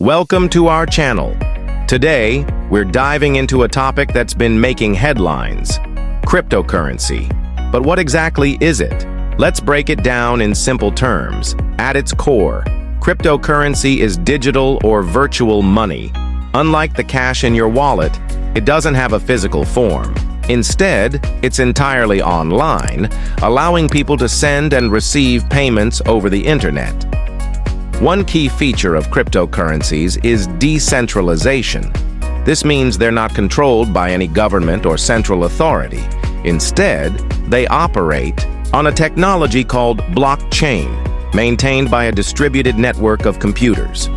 Welcome to our channel. Today, we're diving into a topic that's been making headlines: cryptocurrency. But what exactly is it? Let's break it down in simple terms. At its core, cryptocurrency is digital or virtual money. Unlike the cash in your wallet, it doesn't have a physical form. Instead, it's entirely online, allowing people to send and receive payments over the internet. One key feature of cryptocurrencies is decentralization. This means they're not controlled by any government or central authority. Instead, they operate on a technology called blockchain, maintained by a distributed network of computers.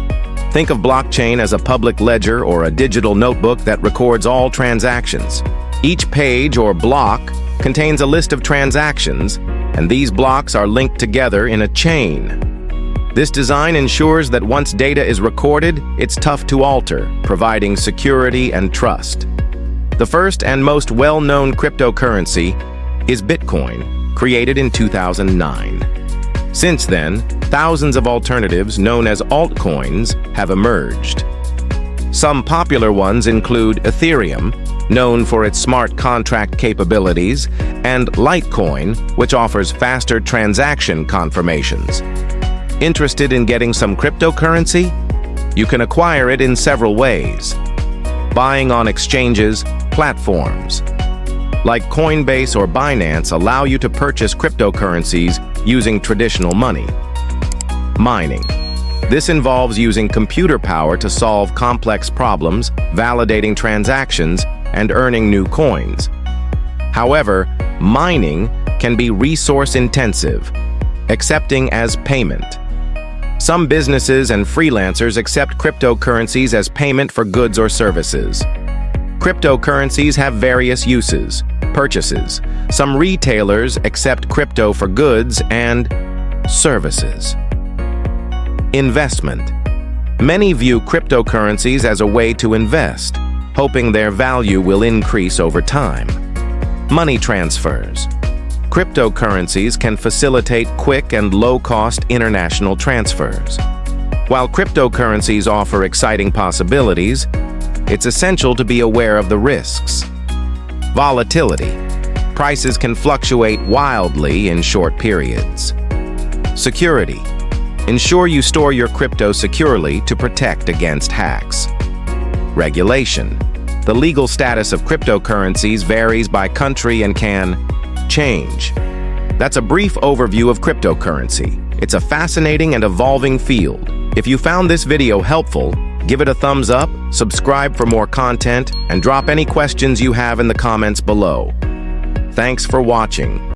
Think of blockchain as a public ledger or a digital notebook that records all transactions. Each page or block contains a list of transactions, and these blocks are linked together in a chain. This design ensures that once data is recorded, it's tough to alter, providing security and trust. The first and most well-known cryptocurrency is Bitcoin, created in 2009. Since then, thousands of alternatives known as altcoins have emerged. Some popular ones include Ethereum, known for its smart contract capabilities, and Litecoin, which offers faster transaction confirmations. Interested in getting some cryptocurrency? You can acquire it in several ways. Buying on exchanges, platforms like Coinbase or Binance allow you to purchase cryptocurrencies using traditional money. Mining. This involves using computer power to solve complex problems, validating transactions, and earning new coins. However, mining can be resource-intensive, accepting as payment. Some businesses and freelancers accept cryptocurrencies as payment for goods or services. Cryptocurrencies have various uses. Purchases. Some retailers accept crypto for goods and services. Investment. Many view cryptocurrencies as a way to invest, hoping their value will increase over time. Money transfers. Cryptocurrencies can facilitate quick and low-cost international transfers. While cryptocurrencies offer exciting possibilities, it's essential to be aware of the risks. Volatility. Prices can fluctuate wildly in short periods. Security. Ensure you store your crypto securely to protect against hacks. Regulation. The legal status of cryptocurrencies varies by country and can change. That's a brief overview of cryptocurrency. It's a fascinating and evolving field. If you found this video helpful, give it a thumbs up, subscribe for more content, and drop any questions you have in the comments below. Thanks for watching.